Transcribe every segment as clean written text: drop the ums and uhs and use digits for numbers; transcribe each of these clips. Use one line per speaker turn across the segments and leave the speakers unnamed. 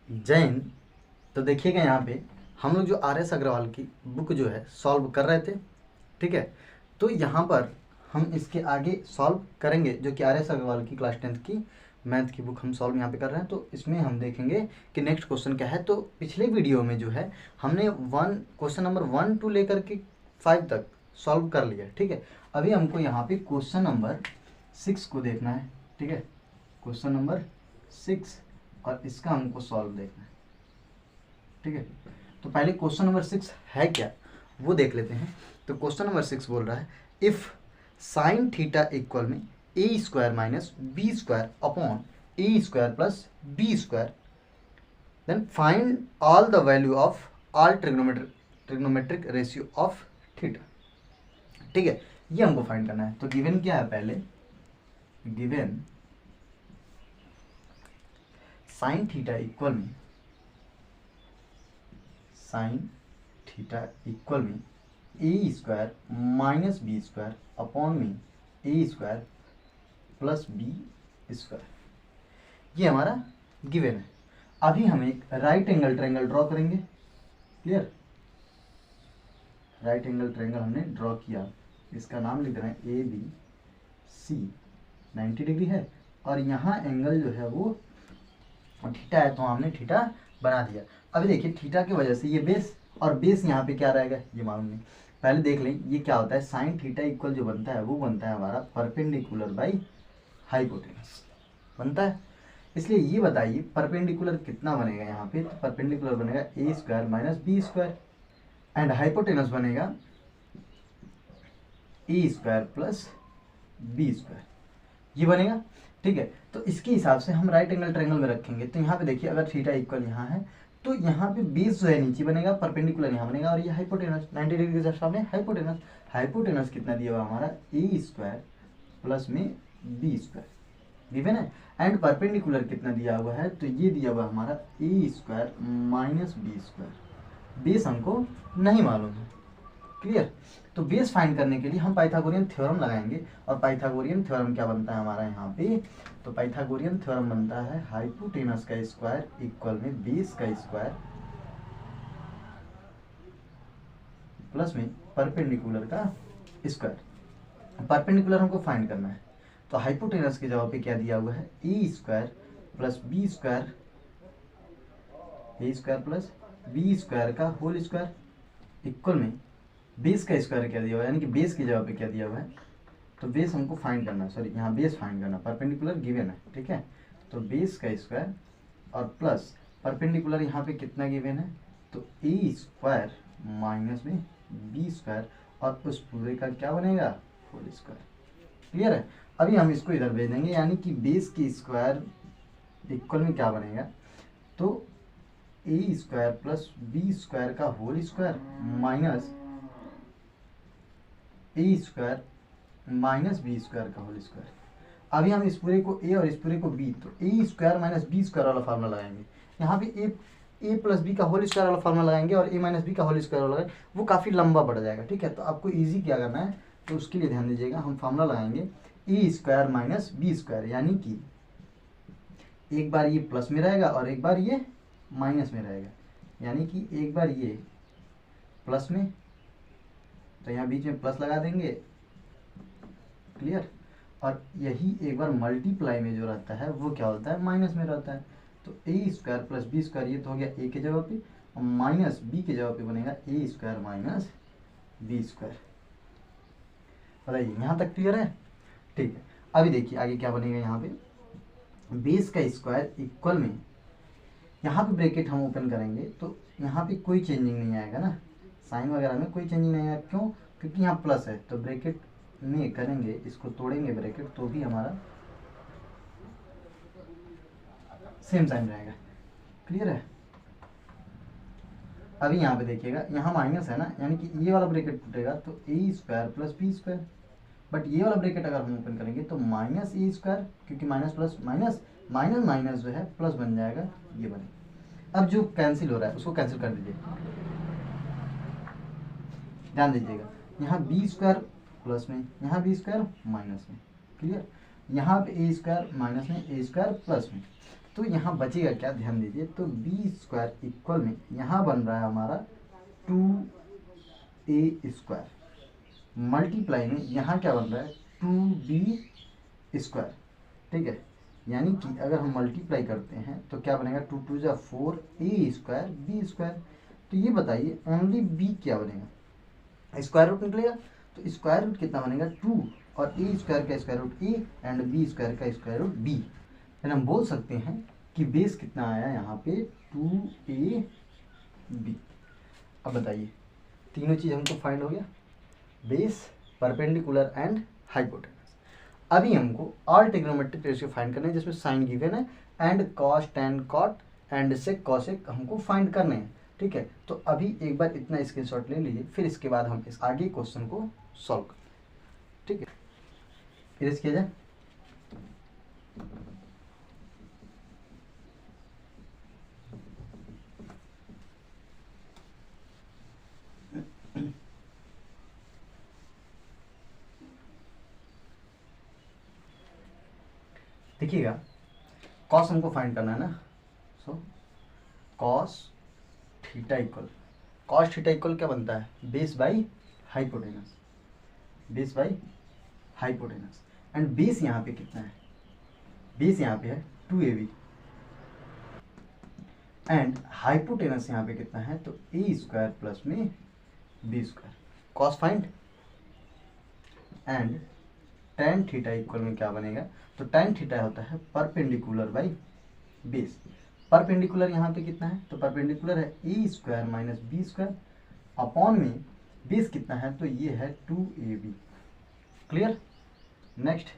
जय हिंद। तो देखिएगा यहाँ पे हम लोग जो आर एस अग्रवाल की बुक जो है सॉल्व कर रहे थे, ठीक है। तो यहाँ पर हम इसके आगे सॉल्व करेंगे जो कि आर एस अग्रवाल की क्लास 10th की मैथ की बुक हम सॉल्व यहाँ पे कर रहे हैं। तो इसमें हम देखेंगे कि नेक्स्ट क्वेश्चन क्या है। तो पिछले वीडियो में जो है हमने क्वेश्चन नंबर 1 to लेकर के 5 तक सॉल्व कर लिया, ठीक है। अभी हमको यहाँ पे क्वेश्चन नंबर 6 को देखना है, ठीक है। क्वेश्चन नंबर 6 और इसका हमको सॉल्व देखना है, ठीक है। तो पहले क्वेश्चन नंबर 6 है क्या वो देख लेते हैं। तो क्वेश्चन नंबर 6 बोल रहा है इफ साइन थीटा इक्वल में A square minus B square upon A square plus B square then find all the value of all trigonometric ratio of theta, ठीक है। ये हमको फाइंड करना है। तो गिवन क्या है, पहले गिवन साइन थीटा इक्वल में A square minus B square upon में A square plus B square, ये हमारा गिवन है। अभी हम एक राइट एंगल ट्रायंगल ड्रॉ करेंगे। क्लियर, राइट एंगल ट्रायंगल हमने ड्रॉ किया, इसका नाम लिख रहे हैं ए बी सी, 90 डिग्री है और यहाँ एंगल जो है वो थीटा है, तो हमने थीटा बना दिया। अभी देखिए थीटा की वजह से ये बेस और बेस यहाँ पे क्या रहेगा ये मालूम नहीं। पहले देख लें ये क्या होता है, साइन थीटा इक्वल जो बनता है वो बनता है हमारा परपेंडिकुलर बाई हाइपोटेनस बनता है। इसलिए ये बताइए परपेंडिकुलर कितना बनेगा यहाँ पे। तो परपेंडिकुलर बनेगा A square minus B square and hypotenuse बनेगा A square plus B square, ये बनेगा, ठीक है। तो इसके हिसाब से हम राइट एंगल ट्रायंगल में रखेंगे। तो यहाँ पे देखिए अगर थीटा इक्वल यहाँ है तो यहाँ पे बेस जो है नीचे बनेगा, परपेंडिकुलर यहाँ बनेगा और ये हाइपोटेनस 90 डिग्री के सामने हाइपोटेनस। हाइपोटेनस कितना दिया हुआ हमारा ए स्क्वायर प्लस में बी स्क्वायर गिवन है एंड परपेंडिकुलर कितना दिया हुआ है, तो ये दिया हुआ हमारा A square minus B square. Base हमको नहीं मालूम है। क्लियर, तो बेस फाइंड करने के लिए हम पाइथागोरियन थ्योरम लगाएंगे और पाइथागोरियन थ्योरम क्या बनता है हमारा यहाँ पे। तो पाइथागोरियन थ्योरम बनता है हाइपोटेनस का स्क्वायर इक्वल में बेस का स्क्वायर प्लस में परपेंडिकुलर का स्क्वायर। परपेंडिकुलर हमको फाइंड करना है, तो हाइपोटेनस के जवाब पे क्या दिया हुआ है ए स्क्वायर प्लस बी स्क्वायर, ए स्क्वायर प्लस बी स्क्वायर का होल स्क्वायर इक्वल में बेस का स्क्वायर क्या दिया हुआ है, यानी कि बेस की जगह पे क्या दिया हुआ है। तो बेस हमको फाइंड करना है, सॉरी यहाँ बेस फाइंड करना, परपेंडिकुलर गिवन है, ठीक है। तो बेस का स्क्वायर और प्लस परपेंडिकुलर यहाँ पे कितना गिवन है, तो ए स्क्वायर माइनस में बी स्क्वायर और उस पूरे का क्या बनेगा होल स्क्वायर। क्लियर है। अभी हम इसको इधर भेज देंगे, यानी कि बेस की स्क्वायर इक्वल में क्या बनेगा, तो A square plus B square का whole square minus A square minus B square का होल स्क्वायर। अभी हम इस पूरे को ए और इस पूरे को बी, तो A square minus B square वाला फार्मूला लगाएंगे। यहाँ पे ए प्लस बी का होल स्क्वायर वाला फार्मूला लगाएंगे और ए माइनस बी का होल स्क्वायर वाला लगाएंगे, वो काफ़ी लंबा बढ़ जाएगा, ठीक है। तो आपको ईजी क्या करना है, तो उसके लिए ध्यान दीजिएगा, हम फार्मूला लगाएंगे ए स्क्वायर माइनस बी स्क्वायर, यानी कि एक बार ये प्लस में रहेगा और एक बार ये माइनस में रहेगा, यानी कि एक बार ये प्लस में, तो यहाँ बीच में प्लस लगा देंगे। क्लियर, और यही एक बार मल्टीप्लाई में जो रहता है वो क्या होता है माइनस में रहता है। तो A square plus B square, ये तो हो गया ए के जगह पे, और माइनस बी के जगह पे बनेगा A square minus B square. बताइए यहाँ तक क्लियर है, ठीक है। अभी देखिए आगे क्या बनेगा, यहाँ पे बेस का स्क्वायर इक्वल में, यहाँ पे ब्रैकेट हम ओपन करेंगे तो यहाँ पे कोई चेंजिंग नहीं आएगा ना, साइन वगैरह में कोई चेंजिंग नहीं आएगा। क्यों, क्योंकि यहाँ प्लस है, तो ब्रैकेट में करेंगे, इसको तोड़ेंगे ब्रैकेट तो भी हमारा सेम साइन रहेगा। क्लियर है। अभी यहाँ पे देखिएगा यहाँ माइनस है ना, यानी कि ये वाला ब्रैकेट टूटेगा तो A square plus B square, but ये वाला ब्रैकेट अगर हम ओपन करेंगे तो माइनस ए स्क्वायर, क्योंकि minus plus minus minus minus जो है प्लस बन जाएगा, ये बनेगा। अब जो कैंसिल हो रहा है उसको कैंसिल कर दीजिए, ध्यान दीजिएगा, यहाँ बी स्क्वायर प्लस में, यहाँ बी स्क्वायर माइनस में। क्लियर, यहाँ पे ए स्क्वायर माइनस में, ए स्क्वायर प्लस में। तो यहाँ बचेगा क्या, ध्यान दीजिए, तो बी स्क्वायर इक्वल में यहाँ बन रहा है हमारा 2a² मल्टीप्लाई में यहाँ क्या बन रहा है 2b²। ठीक है, यानी कि अगर हम मल्टीप्लाई करते हैं तो क्या बनेगा 2 2 जा 4 a² b²। तो ये बताइए ओनली b क्या बनेगा, स्क्वायर रूट निकलेगा। तो स्क्वायर रूट कितना बनेगा 2 और a² का square root a and b² का स्क्वायर रूट b। फिर हम बोल सकते हैं कि बेस कितना आया यहाँ पे 2ab। अब बताइए तीनों चीज़ हमको फाइंड हो गया, बेस, परपेंडिकुलर एंड हाइपोटेनस। अभी हमको ऑल ट्रिग्नोमेट्रिक रेशियो फाइंड करना है जिसमें साइन गिवन है and cos tan cot and sec cosec हमको फाइंड करने हैं। ठीक है, तो अभी एक बार इतना स्क्रीनशॉट ले लीजिए, फिर इसके बाद हम इस आगे क्वेश्चन को सॉल्व करें। ठीक है, इरेज किया जाए। देखिएगा कॉस हमको फाइंड करना है ना, सो कॉस थीटा इक्वल क्या बनता है, base by hypotenuse, base by hypotenuse. And base यहाँ पे कितना है, बेस यहाँ पे है 2ab एंड हाइपोटेनस यहाँ पे कितना है, तो a² प्लस में b²। Cos find and tan theta equal में क्या बनेगा, तो tan थीटा होता है परपेंडिकुलर बाई बेस। परपेंडिकुलर यहाँ पे कितना है, तो परपेंडिकुलर है a² माइनस b² अपॉन में बेस कितना है, तो ये है 2ab। Clear. Next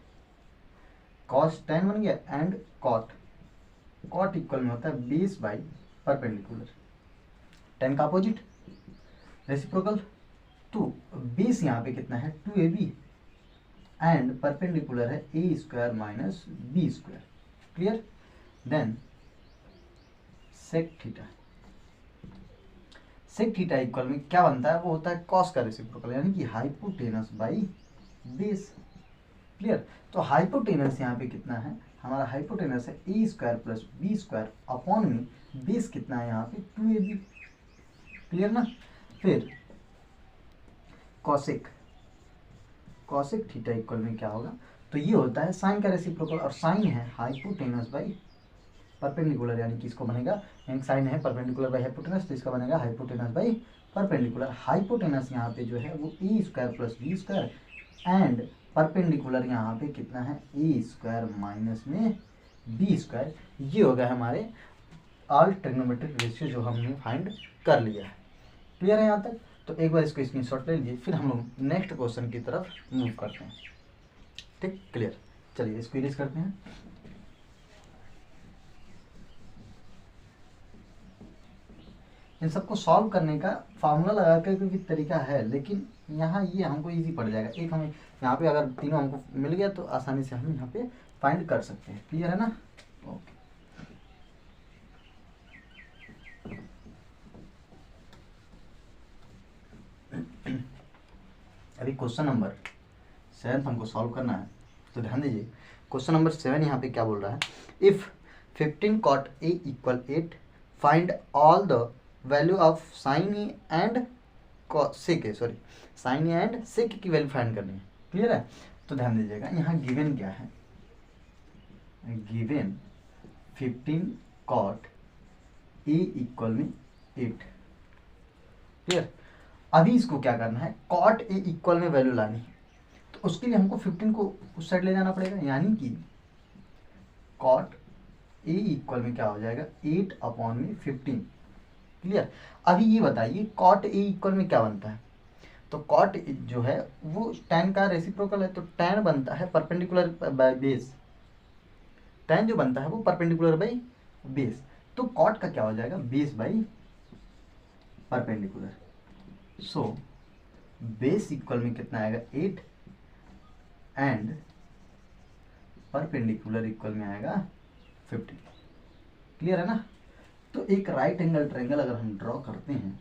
cos tan बन गया एंड कॉट इक्वल में होता है बेस बाई परपेंडिकुलर, tan का अपोजिट रेसिप्रोकल। तो बेस यहाँ पे कितना है 2ab एंड परपेंडिकुलर है a² minus b²। Clear. Then sec theta equal में क्या बनता है, वो होता है कॉस का रेसिप्रोकल यानी कि हाइपोटेनस बाई बेस। क्लियर। तो हाइपोटेनस यहाँ पे कितना है, हमारा हाइपोटेनस है a² प्लस b² अपॉन में बेस कितना है यहाँ पे 2ab। क्लियर ना। फिर कॉसेक थीटा इक्वल में क्या होगा, तो ये होता है साइन का रेसिप्रोकल और साइन है हाइपोटेनस बाई परपेंडिकुलर, यानी कि इसको बनेगा, यानी साइन है परपेंडिकुलर बाई हाइपोटेनस, तो इसका बनेगा हाइपोटेनस बाई परपेंडिकुलर। हाइपोटेनस यहाँ पे जो है वो a² plus b² and perpendicular यहाँ पे कितना है a² माइनस में b²। ये हो गया हमारे ऑल ट्रिग्नोमेट्रिक रेशियो जो हमने फाइंड कर लिया है। क्लियर है यहाँ तक। तो एक बार इसको स्क्रीनशॉट ले लीजिए, फिर हम लोग नेक्स्ट क्वेश्चन की तरफ मूव करते हैं। ठीक, क्लियर। चलिए इसको इरेज करते हैं। इन सबको सॉल्व करने का फार्मूला लगा कर क्योंकि तरीका है, लेकिन यहाँ ये हमको इजी पड़ जाएगा। एक हमें यहाँ पे अगर तीनों हमको मिल गया तो आसानी से हम यहाँ पे फाइंड कर सकते हैं। क्लियर है ना। ओके, अभी क्वेश्चन नंबर 7 हमको सॉल्व करना है, तो ध्यान दीजिए। क्वेश्चन नंबर 7 यहाँ पे क्या बोल रहा है, if 15 cot a equal 8 find all the value of sine A and sec A, sorry sine A and sec की वैल्यू फाइंड करनी है। क्लियर है। तो ध्यान दीजिएगा यहाँ गिवन क्या है, गिवन 15 cot a इक्वल में 8। क्लियर। अभी इसको क्या करना है, कॉट ए इक्वल में वैल्यू लानी है, तो उसके लिए हमको 15 को उस साइड ले जाना पड़ेगा, यानी कि कॉट ए इक्वल में क्या हो जाएगा 8 अपॉन में 15। क्लियर। अभी ये बताइए कॉट ए इक्वल में क्या बनता है, तो कॉट जो है वो tan का रेसिप्रोकल है, तो tan बनता है परपेंडिकुलर बाय बेस, tan जो बनता है वो परपेंडिकुलर बाई बेस। तो कॉट का क्या हो जाएगा base by perpendicular. So base equal में कितना आएगा 8 एंड परपेंडिकुलर इक्वल में आएगा 15। क्लियर है ना। तो एक राइट एंगल ट्रायंगल अगर हम ड्रॉ करते हैं,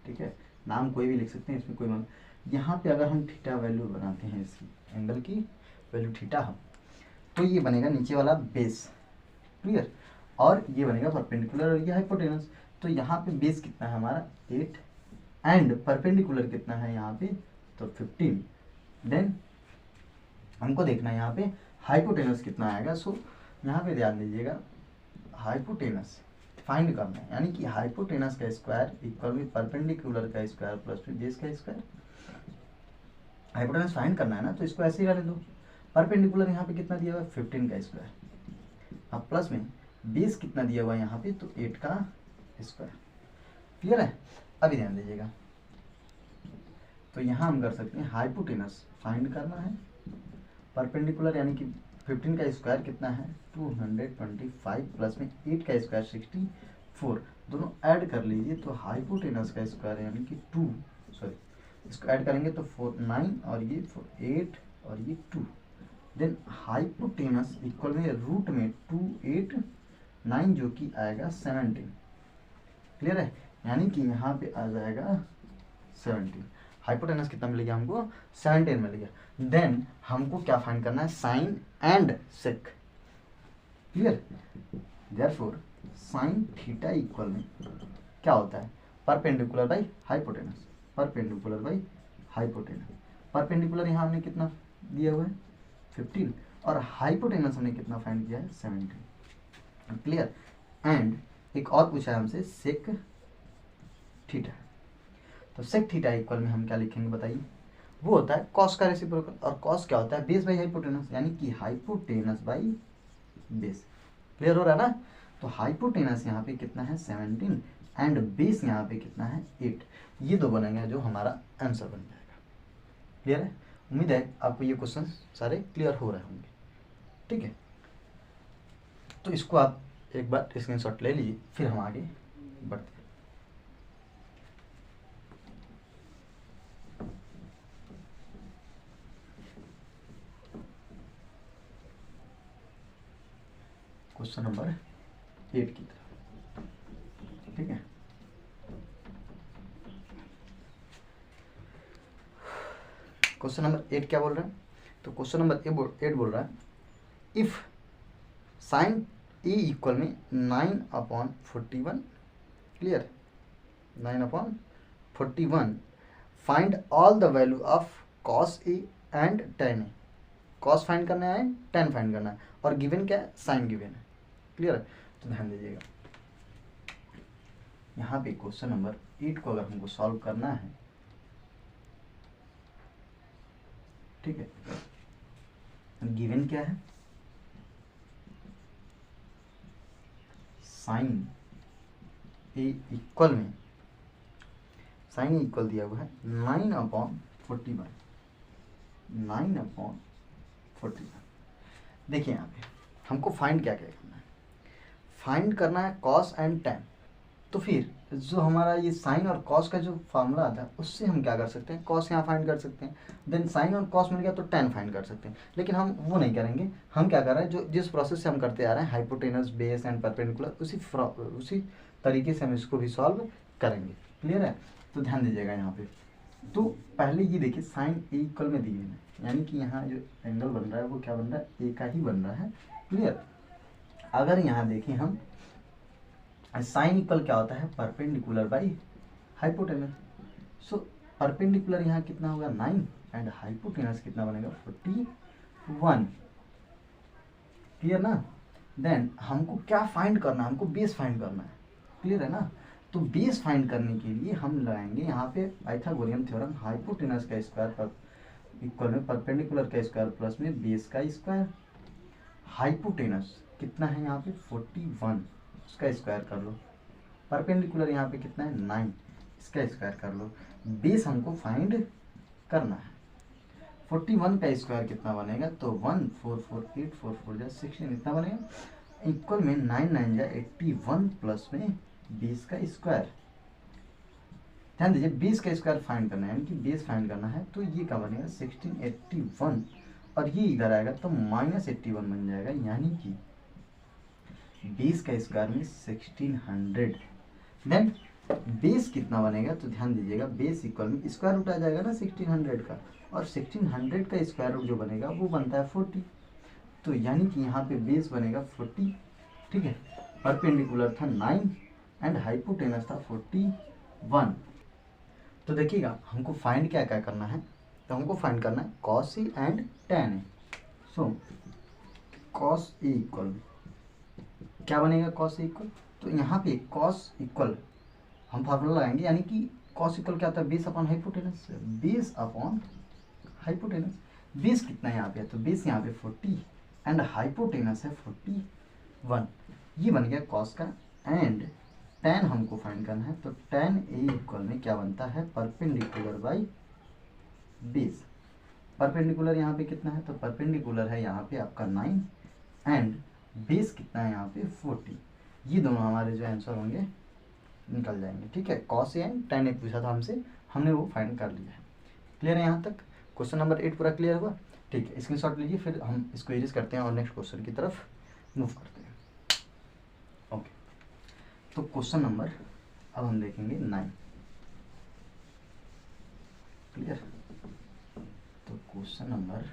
ठीक है, नाम कोई भी लिख सकते हैं, इसमें कोई यहाँ पे अगर हम थीटा वैल्यू बनाते हैं, इसकी एंगल की वैल्यू थीटा हम, तो ये बनेगा नीचे वाला बेस, क्लियर, और ये बनेगा परपेंडिकुलर और ये हाइपोटेनस। तो यहाँ पे बेस कितना है हमारा 8 एंड परपेंडिकुलर कितना है यहाँ पे तो 15। देन हमको देखना है यहाँ पे हाइपोटेनस कितना आएगा। सो यहाँ पे ध्यान दीजिएगा, हाइपोटेनस फाइंड करना है, यानी कि हाइपोटेनस का स्क्वायर इक्वल में परपेंडिकुलर का स्क्वायर प्लस फिर बेस का स्क्वायर। हाइपोटेनस फाइंड करना है ना, तो इसको ऐसे ही रहने दो। परपेंडिकुलर यहाँ पे कितना दिया हुआ है 15 का स्क्वायर, अब प्लस में बेस कितना दिया हुआ है यहाँ पे तो 8 का स्क्वायर। क्लियर है? अभी ध्यान दीजिएगा, तो यहाँ हम कर सकते हैं हाइपोटेनस फाइंड करना है, परपेंडिकुलर यानी कि 15 का स्क्वायर कितना है 225 प्लस में 8 का स्क्वायर 64, दोनों ऐड कर लीजिए तो हाइपोटेनस का स्क्वायर यानी कि 2, सॉरी इसको ऐड करेंगे तो 4 9 और ये 4 8 और ये 2। देन हाइपोटेनस इक्वल में रूट में 2 8 9 जो कि आएगा 17। क्लियर है? यानी कि यहाँ पे आ जाएगा 17। हाइपोटेनस कितना मिलेगा हमको 17 मिलेगा। देन हमको क्या फाइंड करना है sine and sec. Clear? Therefore sine theta equal में क्या होता है perpendicular by hypotenuse, perpendicular by hypotenuse. Perpendicular यहाँ हमने कितना दिया हुआ है 15 और हाइपोटेनस हमने कितना फाइंड किया है 17। क्लियर? एंड एक और पूछा है हमसे सेक थीटा, तो सेक थीटा इक्वल में हम क्या लिखेंगे बताइए, वो होता है कॉस का रेसिप्रोकल, और कॉस क्या होता है बेस बाई हाइपोटेनस, यानी कि हाइपोटेनस बाई बेस। क्लियर हो रहा है ना? तो हाइपोटेनस यहाँ पे कितना है 17 एंड बेस यहाँ पे कितना है 8, ये दो बनेंगे जो हमारा आंसर बन जाएगा। क्लियर है? उम्मीद है आपको ये क्वेश्चन सारे क्लियर हो रहे होंगे। ठीक है, तो इसको आप एक बार स्क्रीनशॉट ले लीजिए, फिर हम आगे बढ़ते हैं। क्वेश्चन नंबर 8 की तरफ। ठीक है, क्वेश्चन नंबर 8 क्या बोल रहा है, तो क्वेश्चन नंबर 8 बोल रहा है इफ साइन ए इक्वल में 9/41, clear 9/41 find all the value of cos A and ten A. Cos find करना है, टेन फाइंड करना है, और गिवन क्या है साइन गिवन है। क्लियर है? तो ध्यान दीजिएगा, यहाँ पे क्वेश्चन नंबर 8 को अगर हमको सॉल्व करना है, ठीक है, गिवन क्या है साइन ए इक्वल में, साइन ए इक्वल दिया हुआ है 9/41, 9/41। देखिए यहाँ पे हमको फाइंड क्या क्या करना है, फाइंड करना है कॉस एंड टेन। तो फिर जो हमारा ये साइन और कॉस का जो फार्मूला आता है उससे हम क्या कर सकते हैं, कॉस यहाँ फाइंड कर सकते हैं, देन साइन और कॉस मिल गया तो टेन फाइंड कर सकते हैं। लेकिन हम वो नहीं करेंगे, हम क्या कर रहे हैं जो जिस प्रोसेस से हम करते आ रहे हैं हाइपोटेनस बेस एंड परपेंडिकुलर, उसी तरीके से हम इसको भी सॉल्व करेंगे। क्लियर है? तो ध्यान दीजिएगा यहाँ पे, तो पहले ये देखिए साइन ए इक्वल में दिए हैं, यानी कि यहाँ जो एंगल बन रहा है वो क्या बन रहा है ए का ही बन रहा है। क्लियर? अगर यहाँ देखें हम साइन इक्वल क्या होता है perpendicular by hypotenuse. So perpendicular यहाँ कितना होगा 9 एंड हाइपोटेनस कितना बनेगा 41। क्लियर ना? देन हमको क्या फाइंड करना है, हमको बेस फाइंड करना है। क्लियर है ना? तो बेस फाइंड करने के लिए हम लगाएंगे यहाँ पे पाइथागोरियन थ्योरम, हाइपोटेनस का स्क्वायर पर इक्वल में परपेंडिकुलर का स्क्वायर प्लस में बेस का स्क्वायर। हाइपोटेनस कितना है यहाँ पे 41, उसका स्क्वायर कर लो, परपेंडिकुलर यहाँ पे कितना है 9, इसका स्क्वायर कर लो। बेस हमको फाइंड करना है, 41 का स्क्वायर कितना बनेगा तो 1 4 4 8 4 4 जा 16 इतना बनेगा, इक्वल में 9 9 जा 81 प्लस में 20 का स्क्वायर। ध्यान दीजिए 20 का स्क्वायर फाइंड करना है, यानी कि बेस फाइंड करना है, तो ये क्या बनेगा 1681 और ये इधर आएगा तो -81 बन जाएगा, यानी कि 20 का स्क्वायर में 1600। देन बेस कितना बनेगा तो ध्यान दीजिएगा बेस इक्वल में स्क्वायर रूट आ जाएगा ना 1600 का, और 1600 का स्क्वायर रूट जो बनेगा वो बनता है 40। तो यानी कि यहाँ पे बेस बनेगा 40, ठीक है। परपेंडिकुलर था 9 एंड हाइपोटेनस था 41। तो देखिएगा हमको फाइंड क्या क्या करना है, तो हमको फाइंड करना है cos A and ten A. So cos A equal क्या बनेगा, कॉस ए इक्वल, तो यहाँ पे कॉस इक्वल हम फार्मूला लगाएंगे, यानी कि कॉस इक्वल क्या होता है, base upon hypotenuse, base upon hypotenuse. Base कितना है यहाँ पे, तो बेस यहाँ पे 40 एंड हाइपोटेनस है 41, ये बन गया कॉस का। एंड टेन हमको फाइंड करना है, तो टेन ए इक्वल में क्या बनता है, परपेंडिकुलर बाई बेस। परपेंडिकुलर यहाँ पे कितना है, तो परपेंडिकुलर है यहाँ पे आपका 9 एंड बेस कितना है यहाँ पे 40। ये दोनों हमारे जो आंसर होंगे निकल जाएंगे, ठीक है। कॉस ए एंड टेन ए पूछा था हमसे, हमने वो फाइंड कर लिया है। क्लियर है यहाँ तक, क्वेश्चन नंबर 8 पूरा क्लियर हुआ, ठीक है। स्क्रीनशॉट लीजिए, फिर हम इसको इरेज करते हैं और नेक्स्ट क्वेश्चन की तरफ मूव करते हैं। ओके, तो क्वेश्चन नंबर अब हम देखेंगे 9। क्लियर, तो क्वेश्चन नंबर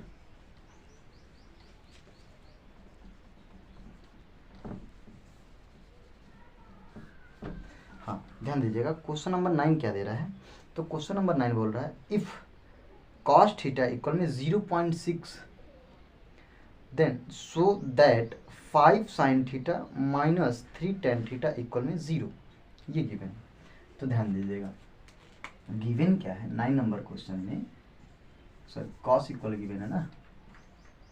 हाँ ध्यान दीजिएगा, क्वेश्चन नंबर 9 क्या दे रहा है, तो क्वेश्चन नंबर 9 बोल रहा है इफ कॉस थीटा इक्वल में 0.6 then so that 5 sine theta minus 3 tan theta equal में 0, ये गिवन। तो ध्यान दीजिएगा गिवन क्या है 9 नंबर क्वेश्चन में, सर कॉस इक्वल गिवन है ना,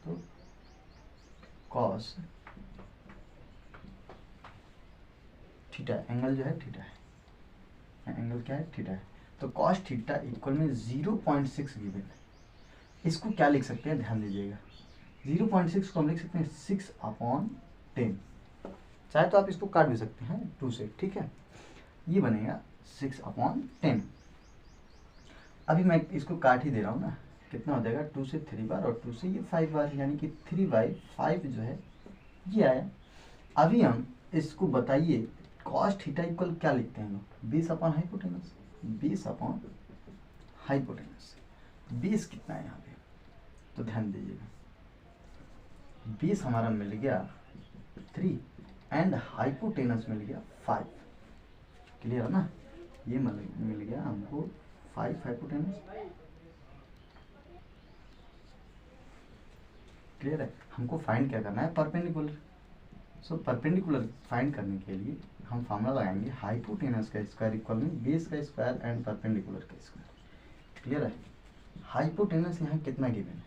तो कॉस थीटा एंगल जो है थीटा है, एंगल क्या है थीटा है, तो कॉस थीटा इक्वल में 0.6 गिवन है। इसको क्या लिख सकते हैं, ध्यान दीजिएगा 0.6 को हम लिख सकते हैं 6/10, चाहे तो आप इसको काट भी सकते हैं 2 से, ठीक है। ये बनेगा 6/10। अभी मैं इसको काट ही दे रहा हूँ ना, कितना हो जाएगा 2 से 3 बार और 2 से ये 5 बार, यानी कि 3/5 जो है ये आया। अभी हम इसको बताइए कॉस थीटा इक्वल क्या लिखते हैं लोग, base upon hypotenuse, base upon hypotenuse. Base कितना है यहाँ पे, तो ध्यान दीजिएगा बेस हमारा मिल गया 3 एंड हाइपोटेनस मिल गया 5। क्लियर है ना, ये मिल गया हमको 5 हाइपोटेनस। क्लियर है, हमको फाइंड क्या करना है, परपेंडिकुलर। सो परपेंडिकुलर फाइंड करने के लिए हम फार्मूला लगाएंगे हाइपोटेनस का स्क्वायर इक्वल में बेस का स्क्वायर एंड परपेंडिकुलर का स्क्वायर। क्लियर है, हाइपोटेनस यहाँ कितना गिवन है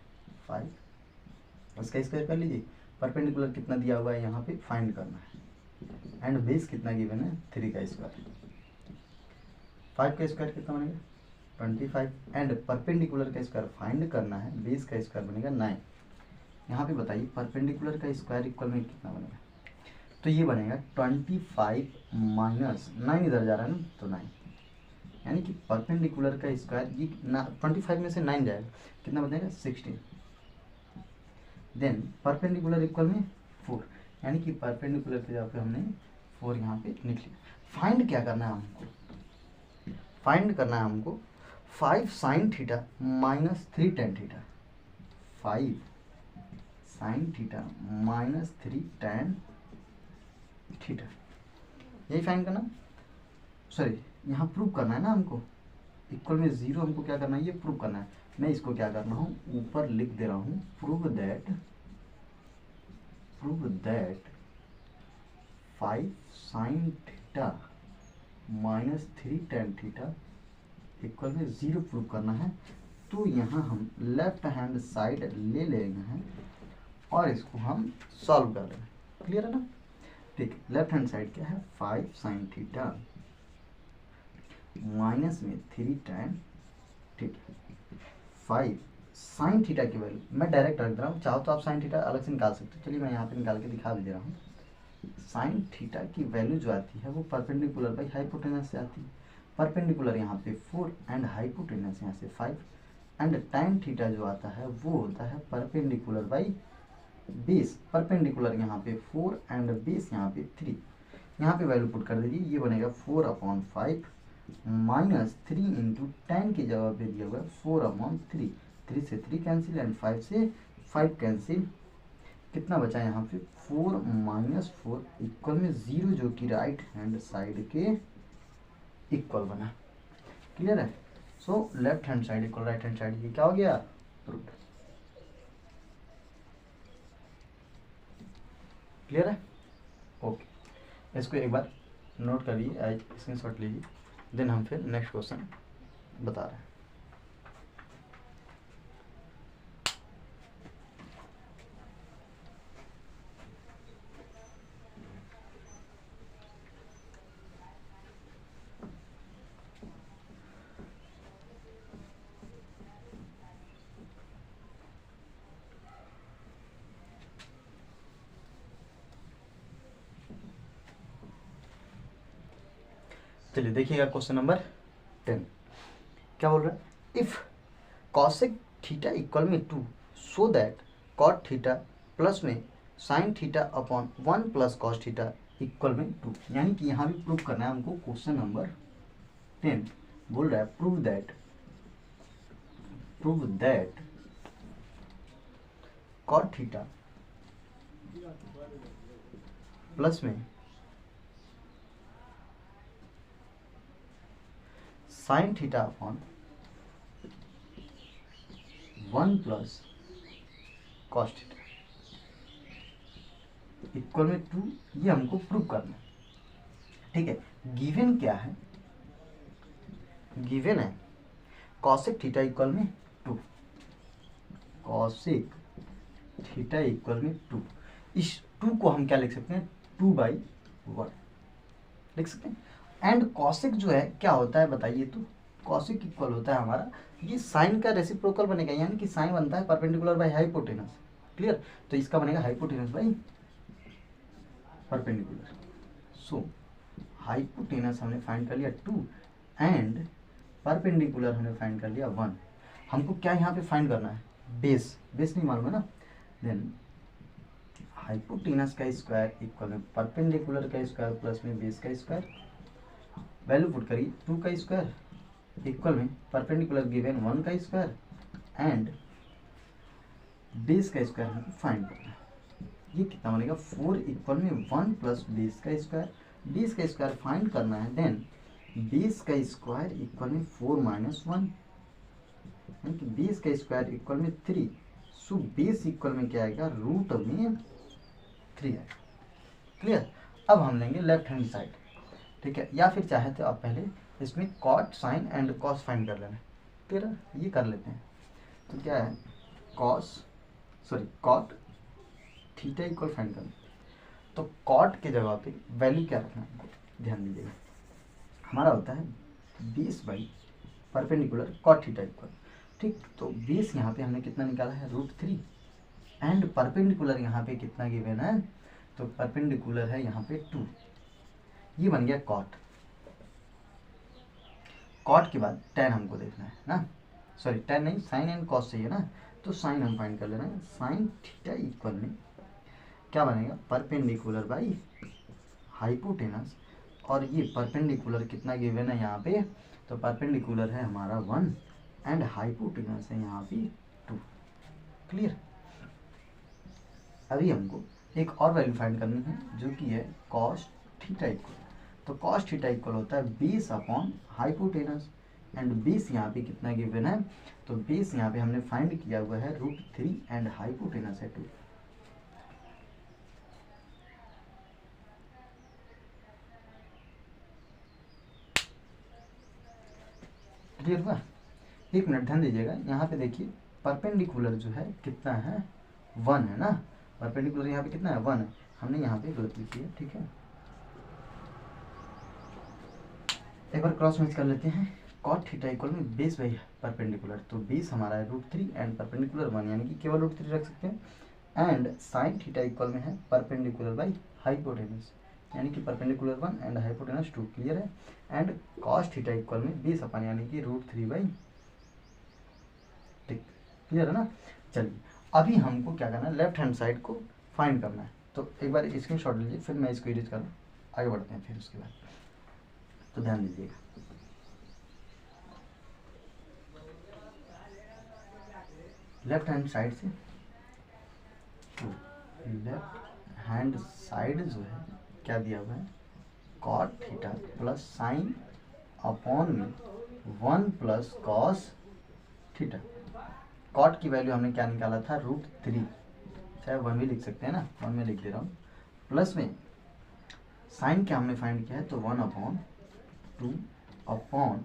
5, उसका स्क्वायर कर लीजिए। परपेंडिकुलर कितना दिया हुआ है यहाँ पे फाइंड करना है, एंड बेस कितना गिवन है 3 का स्क्वायर। 5 का स्क्वायर कितना बनेगा 25 एंड परपेंडिकुलर का स्क्वायर फाइंड करना है, बेस का स्क्वायर बनेगा 9। यहाँ पे बताइए परपेंडिकुलर का स्क्वायर इक्वल में कितना बनेगा, तो ये बनेगा 25 माइनस 9 इधर जा रहा है ना, तो 9, यानी कि परपेंडिकुलर का स्क्वायर ये 25 में से 9 जाएगा, कितना बनेगा 16। देन परपेंडिकुलर इक्वल में 4, यानी कि परपेंडिकुलर के जगह पे हमने 4 यहाँ पे लिख लिया। फाइंड क्या करना है हमको, फाइंड करना है हमको 5 sine theta minus 3 tan theta, 5 sine theta minus 3 tan theta, यही फाइंड करना, सॉरी यहाँ प्रूव करना है ना हमको, इक्वल में 0 हमको क्या करना है, ये प्रूव करना है। मैं इसको क्या कर रहा हूँ ऊपर लिख दे रहा हूँ, prove that 5 sine theta minus 3 tan theta equal में 0 प्रूव करना है। तो यहाँ हम लेफ्ट हैंड साइड ले लेंगे हैं और इसको हम सॉल्व कर लेंगे। क्लियर है ना, ठीक, लेफ्ट हैंड साइड क्या है 5 साइन थीटा माइनस में 3 टेन, ठीक है 5 साइन थीटा की वैल्यू मैं डायरेक्ट रख दे रहा हूँ, चाहो तो आप साइन थीटा अलग से निकाल सकते हो, चलिए मैं यहाँ पे निकाल के दिखा भी दे रहा हूँ। साइन थीटा की वैल्यू जो आती है वो परपेंडिकुलर बाई हाइपोटेनस से आती है। परपेंडिकुलर यहाँ पे 4 एंड हाइपोटेनस यहाँ से 5 एंड टाइन थीटा जो आता है वो होता है परपेंडिकुलर बाई बेस। परपेंडिकुलर यहाँ पे 4 एंड बेस यहाँ पे 3, यहाँ पे वैल्यू पुट कर दीजिए, ये बनेगा 4/5 माइनस 3 इंटू टेन की जगह पे दिया हुआ है 4/3, 3 से 3 कैंसिल एंड 5 से 5 कैंसिल। कितना बचा यहाँ पे 4 माइनस 4 इक्वल में 0 जो कि राइट हैंड साइड के इक्वल बना। क्लियर है। So left hand side equal right hand side, ये क्या हो गया, प्रूव्ड। क्लियर है। ओके, इसको एक बार नोट कर लीजिए, स्क्रीनशॉट लीजिए, देन हम फिर नेक्स्ट क्वेश्चन बता रहे हैं। चलिए देखिएगा क्वेश्चन नंबर 10 क्या बोल रहा है, इफ कॉसेक थीटा इक्वल में 2 so that cot theta plus में sine theta upon 1 plus cos theta equal में 2। यानी कि यहाँ भी प्रूव करना है हमको। क्वेश्चन नंबर 10 बोल रहा है prove that cot theta plus में sine theta upon 1 plus cos theta equal में 2, ये हमको प्रूव करना है। ठीक है, गिवन क्या है, गिवन है कॉसेक थीटा इक्वल में 2, कॉसेक थीटा इक्वल में 2। इस 2 को हम क्या लिख सकते हैं, 2/1 लिख सकते हैं। एंड कॉसेक जो है क्या होता है बताइए, तो कॉसेक इक्वल होता है हमारा, ये साइन का रेसिप्रोकल बनेगा, यानी कि साइन बनता है परपेंडिकुलर बाय हाइपोटेनस। क्लियर, तो इसका बनेगा hypotenuse by perpendicular. So hypotenuse हमने फाइंड कर लिया 2 एंड परपेंडिकुलर हमने फाइंड कर लिया 1। हमको क्या यहाँ पे फाइंड करना है, बेस नहीं मालूम है ना, देन हाइपोटेनस का स्क्वायर इक्वल में परपेंडिकुलर का स्क्वायर प्लस में बेस का स्क्वायर, वैल्यू पुट करिए 2 का स्क्वायर इक्वल में परपेंडिकुलर गिवन 1 का स्क्वायर एंड बेस का स्क्वायर हमको फाइंड करना है। ये कितना बनेगा 4 इक्वल में 1 प्लस बेस का स्क्वायर फाइंड करना है। देन बेस का स्क्वायर इक्वल में 4 माइनस 1, यानी कि बेस का स्क्वायर इक्वल में 3। सो बेस इक्वल में क्या आएगा, रूट में 3 आएगा। क्लियर। अब हम लेंगे लेफ्ट हैंड साइड, ठीक है, या फिर चाहे तो आप पहले इसमें cot sine and cos find कर लेना। क्लियर है, ये कर लेते हैं। तो क्या है, कॉट थीटा इक्वल फाइंड करना। तो कॉट के जगह पे वैल्यू क्या रखना है, ध्यान दीजिएगा, हमारा होता है 20 परपेंडिकुलर कॉट थीटा इक्वल। ठीक, तो 20 यहाँ पे हमने कितना निकाला है, √3 एंड परपेंडिकुलर यहाँ पे कितना गिवन है, तो परपेंडिकुलर है यहाँ पे 2। ये बन गया कॉट के बाद tan हमको देखना है ना, सॉरी tan नहीं, साइन एंड कॉस चाहिए ना, तो साइन हम फाइंड कर लेना है। साइन थीटा इक्वल में क्या बनेगा, परपेंडिकुलर बाई हाइपोटेनस, और ये परपेंडिकुलर कितना गिवन है यहाँ पे, तो परपेंडिकुलर है हमारा 1 एंड हाइपोटेनस है यहाँ पे 2। क्लियर। अभी हमको एक और वैल्यू फाइंड करनी है जो कि है कॉस थीटा इक्वल। तो कॉस थीटा इक्वल होता है base upon hypotenuse, and base यहाँ पे कितना गिवन है, तो बेस यहाँ पे हमने फाइंड किया हुआ है √3 एंड हाइपोटेनस है 2। क्लियर हुआ। एक मिनट ध्यान दीजिएगा, यहाँ पे देखिए परपेंडिकुलर जो है कितना है, 1 है ना, परपेंडिकुलर यहाँ पे कितना है, 1 है। हमने यहाँ पे गलत लिखी है, ठीक है, एक बार क्रॉस मैच कर लेते हैं। कॉट थीटा इक्वल में बेस बाई परपेंडिकुलर, तो बेस हमारा है √3 एंड परपेंडिकुलर 1, यानी कि केवल √3 रख सकते हैं। एंड साइन थीटा इक्वल में है परपेंडिकुलर बाई हाइपोटेनस, यानी कि परपेंडिकुलर 1 एंड हाइपोटेनस 2। क्लियर है। एंड कॉस थीटा इक्वल में बेस अपन, यानी कि √3/, ठीक, क्लियर है ना। चलिए अभी हमको क्या करना है, लेफ्ट हैंड साइड को फाइंड करना है। तो एक बार स्क्रीनशॉट लीजिए, फिर मैं इसको इरेज करूँ, आगे बढ़ते हैं फिर उसके बाद। तो ध्यान दीजिएगा, लेफ्ट हैंड साइड से 2 लेफ्ट हैंड साइड जो है क्या दिया हुआ है, cot theta plus sine upon में 1 प्लस कॉस थीटा। कॉट की वैल्यू हमने क्या निकाला था, √3, चाहे 1 भी लिख सकते हैं ना, 1 में लिख दे रहा हूँ, प्लस में साइन क्या हमने फाइंड किया है तो 1/2 अपॉन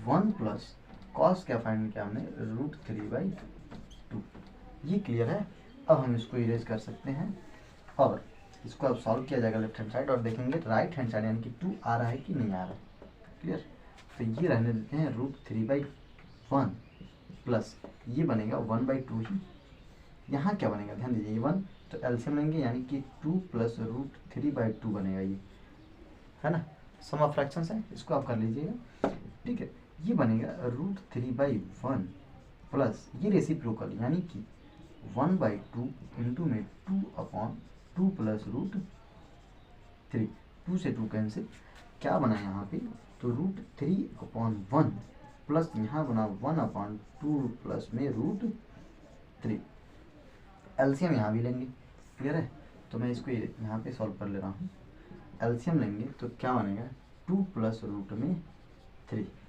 1 प्लस कॉस क्या फाइंड किया हमने, √3/2। ये क्लियर है। अब हम इसको इरेज कर सकते हैं और इसको अब सॉल्व किया जाएगा लेफ्ट हैंड साइड और देखेंगे राइट हैंड साइड यानी कि 2 आ रहा है कि नहीं आ रहा है। क्लियर। तो ये रहने देते हैं √3/1 प्लस ये बनेगा 1/2 ही। यहाँ क्या बनेगा ध्यान दीजिए, ये 1 तो एलसीएम लेंगे यानी कि 2 प्लस √3/2 बनेगा, ये है ना, सम ऑफ फ्रैक्शंस है, इसको आप कर लीजिएगा। ठीक है, ये बनेगा √3/1 प्लस ये रेसिप्रोकल यानी कि 1/2 इंटू में 2/2 प्लस √3, 2 से 2 कैंसिल, क्या बना यहाँ पे तो √3/1 प्लस यहाँ बना 1/2 प्लस में √3। एलसीएम यहाँ भी लेंगे, क्लियर है। तो मैं इसको यहाँ पे सॉल्व कर ले रहा हूँ। एलसीएम लेंगे तो क्या बनेगा 2 प्लस √3,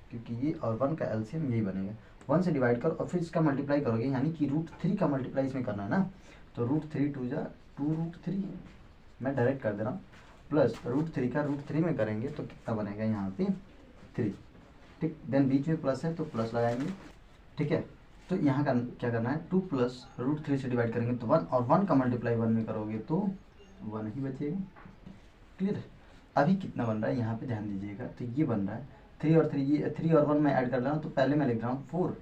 क्योंकि ये और 1 का एलसीएम यही बनेगा। 1 से डिवाइड करो और फिर इसका मल्टीप्लाई करोगे यानी कि √3 का मल्टीप्लाई इसमें करना है ना, तो √3 2 जा 2√3, मैं डायरेक्ट कर दे रहा हूँ, प्लस √3 का √3 में करेंगे तो कितना बनेगा यहाँ पे 3। ठीक, देन बीच में प्लस है तो प्लस लगाएंगे। ठीक है, तो यहाँ का क्या करना है 2 प्लस √3 से डिवाइड करेंगे तो 1 और 1 का मल्टीप्लाई 1 में करोगे तो 1 ही बचेगा। क्लियर है। अभी कितना बन रहा है यहाँ पे ध्यान दीजिएगा, तो ये बन रहा है 3 और 3, ये 3 और 1 मैं ऐड कर रहा हूँ, तो पहले मैं लिख रहा हूँ 4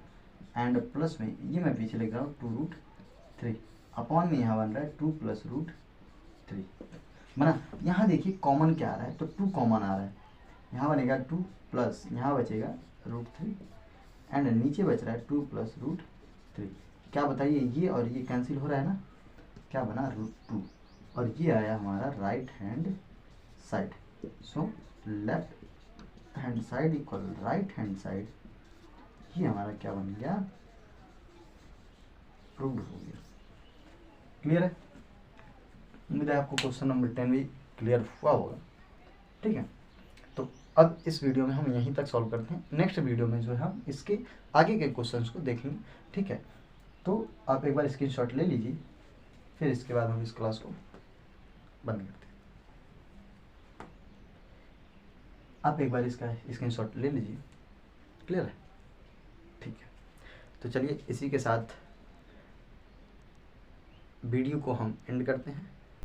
एंड प्लस में ये मैं पीछे लिख रहा हूँ 2√3 अपॉन में यहाँ बन रहा है 2 प्लस √3 बना। यहाँ देखिए कॉमन क्या आ रहा है तो 2 कॉमन आ रहा है, यहाँ बनेगा 2 प्लस यहाँ बचेगा √3 एंड नीचे बच रहा है 2 प्लस √3। क्या बताइए, ये और ये कैंसिल हो रहा है ना, क्या बना √2 और ये आया हमारा right hand side. So left hand side equal right hand side, ये हमारा क्या बन गया, प्रूव्ड हो गया। क्लियर है। उम्मीद है आपको क्वेश्चन नंबर 10 भी क्लियर हुआ होगा। ठीक है, तो अब इस वीडियो में हम यहीं तक सॉल्व करते हैं। नेक्स्ट वीडियो में जो है हम इसके आगे के क्वेश्चंस को देखेंगे। ठीक है, तो आप एक बार स्क्रीनशॉट ले लीजिए, फिर इसके बाद हम इस क्लास को बंद करते हैं। आप एक बार इसका स्क्रीनशॉट ले लीजिए। क्लियर है। ठीक है, तो चलिए इसी के साथ वीडियो को हम एंड करते हैं।